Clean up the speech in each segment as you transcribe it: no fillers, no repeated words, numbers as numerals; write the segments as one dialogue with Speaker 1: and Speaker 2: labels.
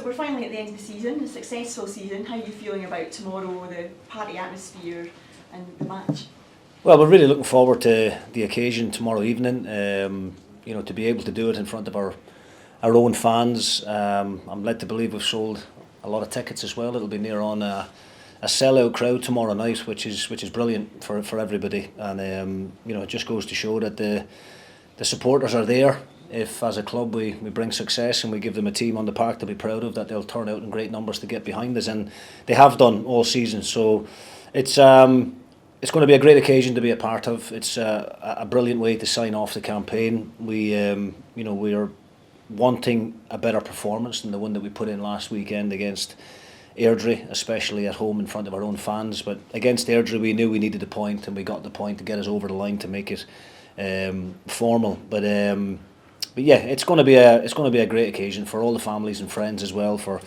Speaker 1: we're finally at the end of the season, a successful season. How are you feeling about tomorrow, the party atmosphere and the match?
Speaker 2: Well, we're really looking forward to the occasion tomorrow evening. To be able to do it in front of our own fans. I'm led to believe we've sold a lot of tickets as well. It'll be near on a sellout crowd tomorrow night, which is brilliant for everybody. And it just goes to show that the supporters are there. If as a club we bring success and we give them a team on the park to be proud of, that they'll turn out in great numbers to get behind us, and they have done all season. So it's going to be a great occasion to be a part of. It's a brilliant way to sign off the campaign. We are wanting a better performance than the one that we put in last weekend against Airdrie, especially at home in front of our own fans. But against Airdrie, we knew we needed a point, and we got the point to get us over the line to make it formal. But yeah, it's going to be a great occasion for all the families and friends as well, for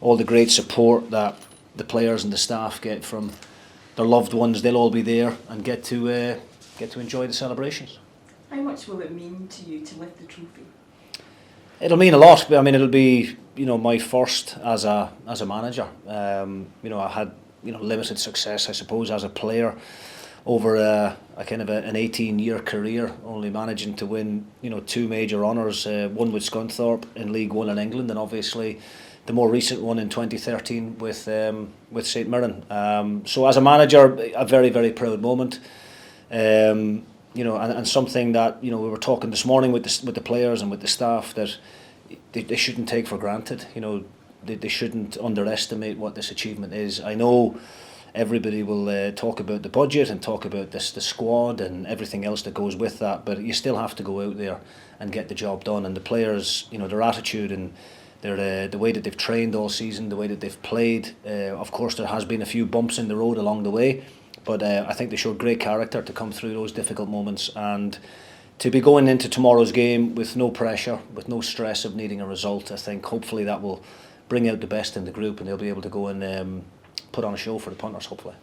Speaker 2: all the great support that the players and the staff get from their loved ones. They'll all be there and get to enjoy the celebrations.
Speaker 1: How much will it mean to you to lift the trophy?
Speaker 2: It'll mean a lot. I mean, it'll be my first as a manager. I had limited success, I suppose, as a player over a kind of an 18-year career, only managing to win two major honours, one with Scunthorpe in League One in England, and obviously the more recent one in 2013 with St Mirren. So as a manager, a very, very proud moment. And something that we were talking this morning with the players and with the staff, that they shouldn't take for granted. They shouldn't underestimate what this achievement is. I know everybody will talk about the budget and talk about the squad and everything else that goes with that, but you still have to go out there and get the job done. And the players, their attitude and the way that they've trained all season, the way that they've played. Of course, there has been a few bumps in the road along the way, but I think they showed great character to come through those difficult moments, and to be going into tomorrow's game with no pressure, with no stress of needing a result. I think hopefully that will bring out the best in the group, and they'll be able to go and put on a show for the punters, hopefully.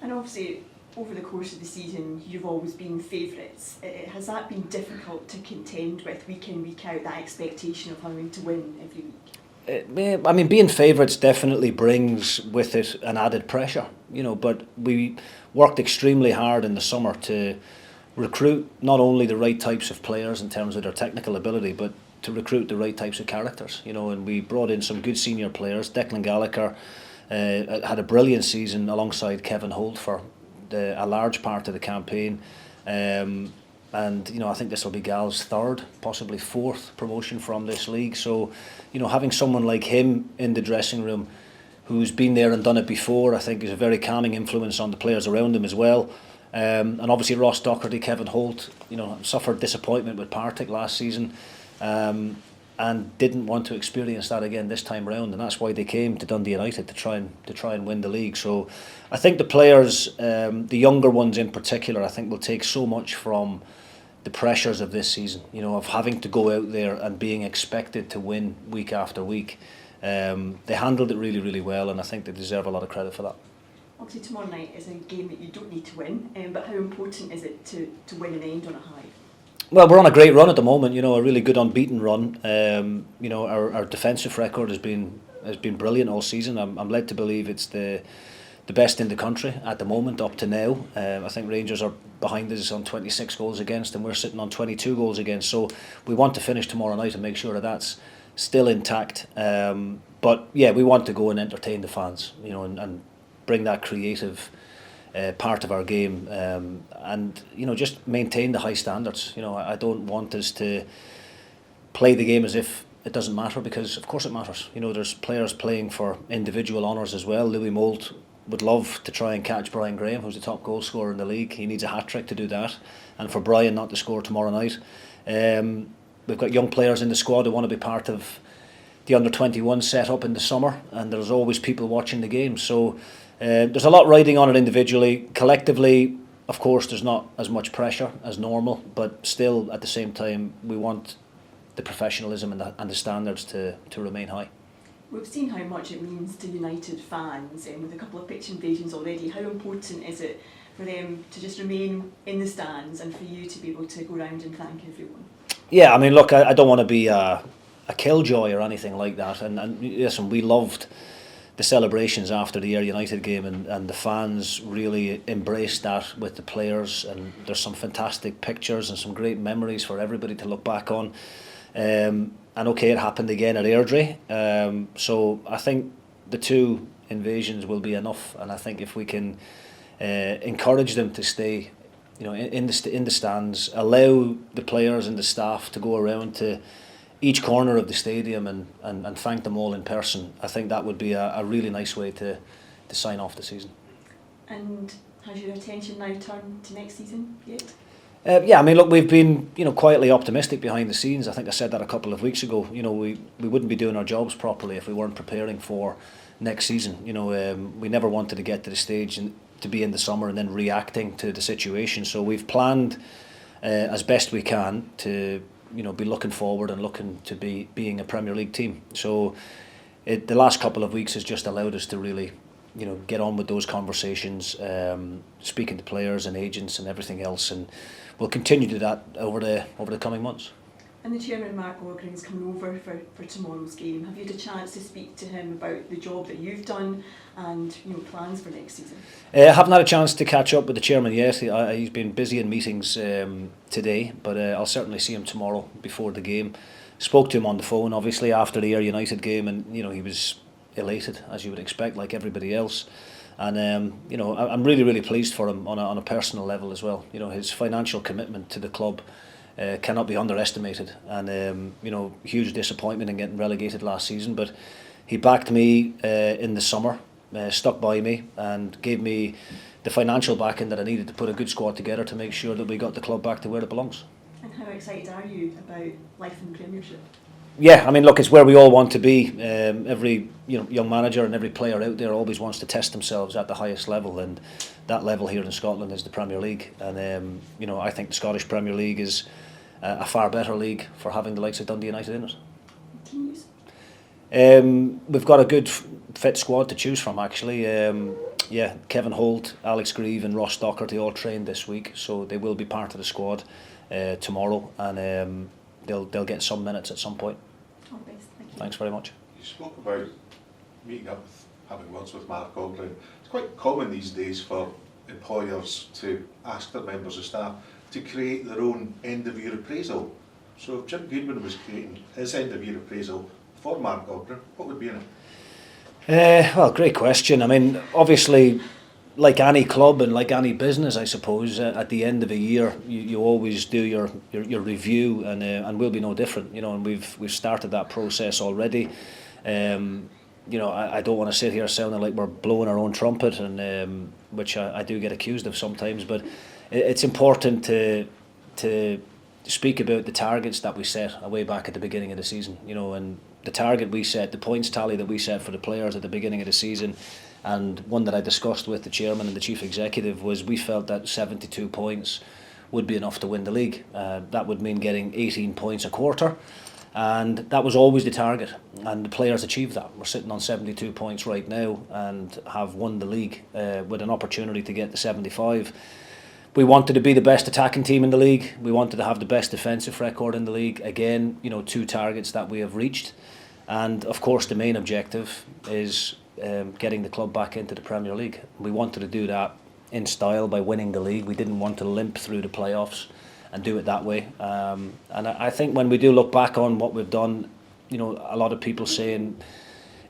Speaker 1: And obviously, over the course of the season, you've always been favourites. Has that been difficult to contend with week in, week out, that expectation of having to win every week?
Speaker 2: I mean, being favourites definitely brings with it an added pressure, but we worked extremely hard in the summer to recruit not only the right types of players in terms of their technical ability, but to recruit the right types of characters, and we brought in some good senior players. Declan Gallagher had a brilliant season alongside Kevin Holt for a large part of the campaign. And I think this will be Gal's third, possibly fourth promotion from this league. So, having someone like him in the dressing room who's been there and done it before, I think is a very calming influence on the players around him as well. And obviously Ross Docherty, Kevin Holt, suffered disappointment with Partick last season, and didn't want to experience that again this time round, and that's why they came to Dundee United to try and win the league. So I think the players, the younger ones in particular, I think will take so much from the pressures of this season, of having to go out there and being expected to win week after week. They handled it really, really well, and I think they deserve a lot of credit for that.
Speaker 1: Obviously tomorrow night is a game that you don't need to win, but how important is it to win and end on a high?
Speaker 2: Well, we're on a great run at the moment, a really good unbeaten run. Our defensive record has been brilliant all season. I'm led to believe it's the best in the country at the moment up to now. I think Rangers are behind us on 26 goals against, and we're sitting on 22 goals against. So we want to finish tomorrow night and make sure that that's still intact. But yeah, we want to go and entertain the fans, and bring that creative part of our game, and just maintain the high standards. I don't want us to play the game as if it doesn't matter, because of course it matters. There's players playing for individual honours as well. Louis Moult would love to try and catch Brian Graham, who's the top goal scorer in the league. He needs a hat-trick to do that, and for Brian not to score tomorrow night. We've got young players in the squad who want to be part of the under-21 set-up in the summer, and there's always people watching the game. So there's a lot riding on it individually. Collectively, of course, there's not as much pressure as normal, but still, at the same time, we want the professionalism and the standards to remain high.
Speaker 1: We've seen how much it means to United fans, with a couple of pitch invasions already. How important is it for them to just remain in the stands and for you to be able to go round and thank everyone?
Speaker 2: Yeah, I mean, look, I don't want to be a killjoy or anything like that. And listen, we loved the celebrations after the Ayr United game, and the fans really embraced that with the players, and there's some fantastic pictures and some great memories for everybody to look back on. And okay, it happened again at Airdrie, so I think the two invasions will be enough, and I think if we can encourage them to stay, in the stands, allow the players and the staff to go around to each corner of the stadium and thank them all in person, I think that would be a really nice way to sign off the season. And
Speaker 1: has your attention now turned to next season yet?
Speaker 2: Yeah, I mean, look, we've been quietly optimistic behind the scenes. I think I said that a couple of weeks ago. We wouldn't be doing our jobs properly if we weren't preparing for next season. We never wanted to get to the stage and to be in the summer and then reacting to the situation. So we've planned as best we can to be looking forward and looking to being a Premier League team. So the last couple of weeks has just allowed us to really get on with those conversations, speaking to players and agents and everything else, and we'll continue to do that over the coming months.
Speaker 1: And the chairman, Mark Ogren, is coming over for tomorrow's game. Have you had a chance to speak to him about the job that you've done and plans for next season?
Speaker 2: I haven't had a chance to catch up with the chairman yet. He's been busy in meetings today, but I'll certainly see him tomorrow before the game. Spoke to him on the phone, obviously, after the Ayr United game, and he was elated, as you would expect, like everybody else. And I'm really, really pleased for him on a personal level as well. His financial commitment to the club cannot be underestimated, and huge disappointment in getting relegated last season, but he backed me in the summer, stuck by me and gave me the financial backing that I needed to put a good squad together to make sure that we got the club back to where it belongs.
Speaker 1: And how excited are you about life in the Premiership?
Speaker 2: Yeah, I mean, look, it's where we all want to be. Every young manager and every player out there always wants to test themselves at the highest level, and that level here in Scotland is the Premier League. And I think the Scottish Premier League is a far better league for having the likes of Dundee United in it.
Speaker 1: Teams?
Speaker 2: We've got a good fit squad to choose from, actually. Kevin Holt, Alex Grieve and Ross Docherty all trained this week, so they will be part of the squad tomorrow, and they'll get some minutes at some point.
Speaker 1: All the best. Thank you.
Speaker 2: Thanks very much.
Speaker 3: You spoke about meeting up, having words with Mark Ogren. It's quite common these days for employers to ask their members of staff to create their own end-of-year appraisal. So if Jim Goodwin was creating his end-of-year appraisal for Mark Ogren, what would be in it?
Speaker 2: Well, great question. I mean, obviously, like any club and like any business, I suppose, at the end of a year, you always do your review, and we'll be no different. And we've started that process already. I don't want to sit here sounding like we're blowing our own trumpet, and which I do get accused of sometimes. But it's important to speak about the targets that we set way back at the beginning of the season. And the target we set, the points tally that we set for the players at the beginning of the season, and one that I discussed with the chairman and the chief executive, was we felt that 72 points would be enough to win the league. That would mean getting 18 points a quarter, and that was always the target, and the players achieved that. We're sitting on 72 points right now and have won the league with an opportunity to get to 75. We wanted to be the best attacking team in the league. We wanted to have the best defensive record in the league. Again, two targets that we have reached. And of course, the main objective is getting the club back into the Premier League. We wanted to do that in style by winning the league. We didn't want to limp through the playoffs and do it that way. And I think when we do look back on what we've done, a lot of people saying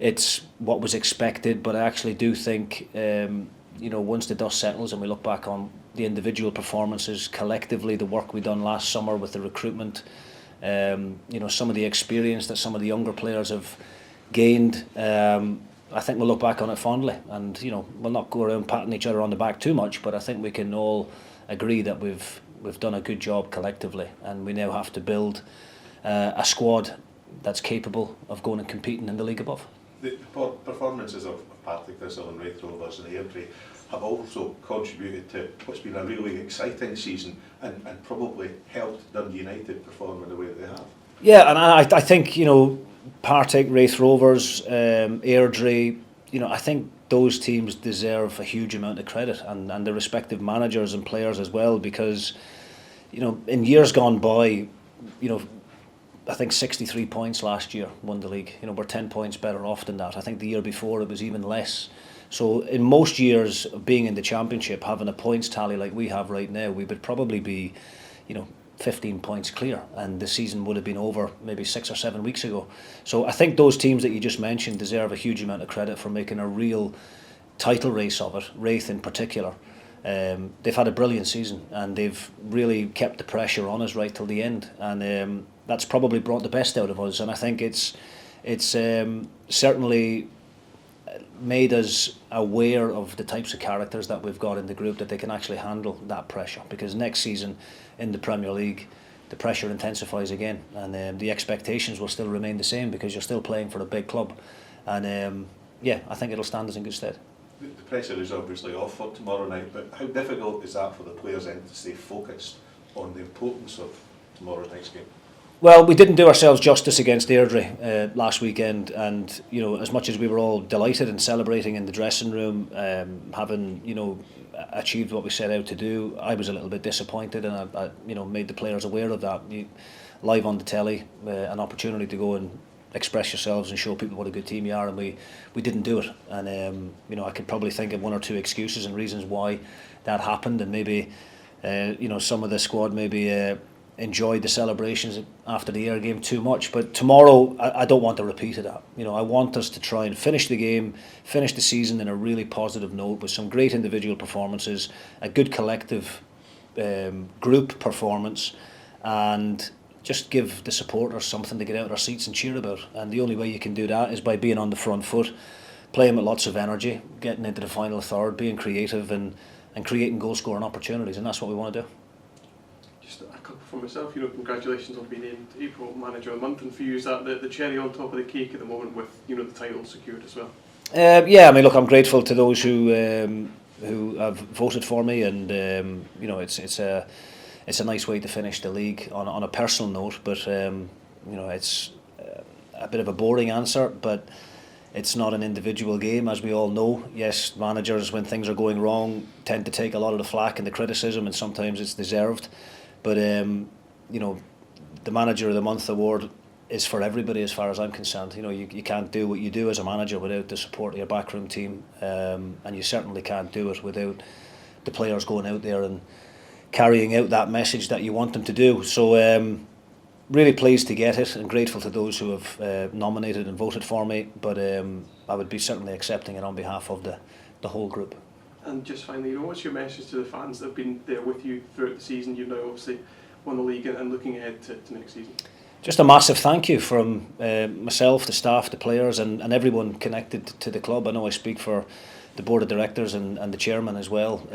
Speaker 2: it's what was expected, but I actually do think, once the dust settles and we look back on the individual performances, collectively the work we done last summer with the recruitment, some of the experience that some of the younger players have gained, I think we'll look back on it fondly, and we'll not go around patting each other on the back too much, but I think we can all agree that we've done a good job collectively, and we now have to build a squad that's capable of going and competing in the league above.
Speaker 3: The performances of Partick Thistle and Raith Rovers and Airdrie have also contributed to what's been a really exciting season, and probably helped Dundee United perform in the way that they have.
Speaker 2: Yeah, and I think Partick, Raith Rovers, Airdrie, I think those teams deserve a huge amount of credit, and the respective managers and players as well, because in years gone by, I think 63 points last year, won the league. You know, we're 10 points better off than that. I think the year before it was even less. So in most years, being in the championship, having a points tally like we have right now, we would probably be, 15 points clear, and the season would have been over maybe 6 or 7 weeks ago. So I think those teams that you just mentioned deserve a huge amount of credit for making a real title race of it, Wraith in particular. They've had a brilliant season, and they've really kept the pressure on us right till the end, and that's probably brought the best out of us. And I think it's certainly made us aware of the types of characters that we've got in the group, that they can actually handle that pressure, because next season in the Premier League the pressure intensifies again, and the expectations will still remain the same because you're still playing for a big club, and I think it'll stand us in good stead.
Speaker 3: The pressure is obviously off for tomorrow night, but how difficult is that for the players then to stay focused on the importance of tomorrow night's game?
Speaker 2: Well, we didn't do ourselves justice against Airdrie last weekend, and as much as we were all delighted and celebrating in the dressing room, having achieved what we set out to do, I was a little bit disappointed, and I made the players aware of that. Live on the telly, an opportunity to go and express yourselves and show people what a good team you are, and we didn't do it. And I could probably think of one or two excuses and reasons why that happened, and maybe some of the squad maybe enjoyed the celebrations after the Ayr game too much. But tomorrow I don't want a repeat of that. I want us to try and finish the game, finish the season in a really positive note with some great individual performances, a good collective group performance, and just give the supporters something to get out of their seats and cheer about. And the only way you can do that is by being on the front foot, playing with lots of energy, getting into the final third, being creative, and creating goal scoring opportunities, and that's what we want to do.
Speaker 4: Just a couple for myself, congratulations on being named April Manager of the Month, and for you, is that the cherry on top of the cake at the moment with the title secured as well?
Speaker 2: Look, I'm grateful to those who have voted for me, and it's a nice way to finish the league on a personal note, but it's a bit of a boring answer, but it's not an individual game, as we all know. Yes, managers, when things are going wrong, tend to take a lot of the flack and the criticism, and sometimes it's deserved. But the Manager of the Month award is for everybody, as far as I'm concerned. You can't do what you do as a manager without the support of your backroom team, and you certainly can't do it without the players going out there and carrying out that message that you want them to do. So really pleased to get it, and grateful to those who have nominated and voted for me, but I would be certainly accepting it on behalf of the whole group.
Speaker 4: And just finally, what's your message to the fans that have been there with you throughout the season? You've now obviously won the league, and looking ahead to next season. Just
Speaker 2: a massive thank you from myself, the staff, the players, and everyone connected to the club. I know I speak for the board of directors and the chairman as well.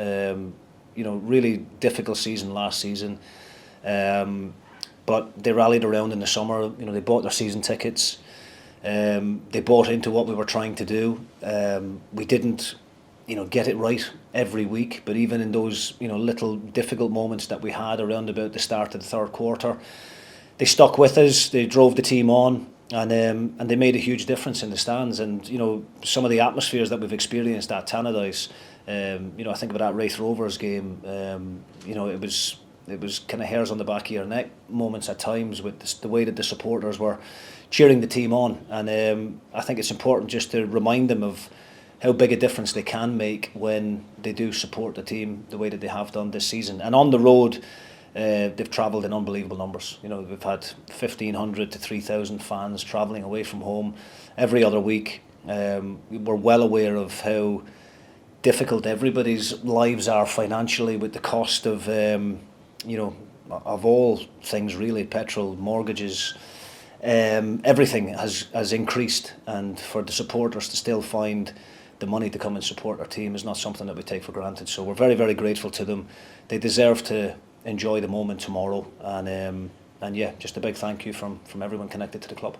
Speaker 2: Really difficult season last season, but they rallied around in the summer. They bought their season tickets. They bought into what we were trying to do. We didn't get it right every week, but even in those little difficult moments that we had around about the start of the third quarter, they stuck with us. They drove the team on, and they made a huge difference in the stands. And some of the atmospheres that we've experienced at Tannadice, I think about that Wraith Rovers game. It was kind of hairs on the back of your neck moments at times with the way that the supporters were cheering the team on. And I think it's important just to remind them of how big a difference they can make when they do support the team the way that they have done this season. And on the road, they've travelled in unbelievable numbers. We've had 1,500 to 3,000 fans travelling away from home every other week. We're well aware of how difficult everybody's lives are financially, with the cost of of all things really, petrol, mortgages, everything has increased, and for the supporters to still find the money to come and support our team is not something that we take for granted. So we're very, very grateful to them. They deserve to enjoy the moment tomorrow, and just a big thank you from everyone connected to the club.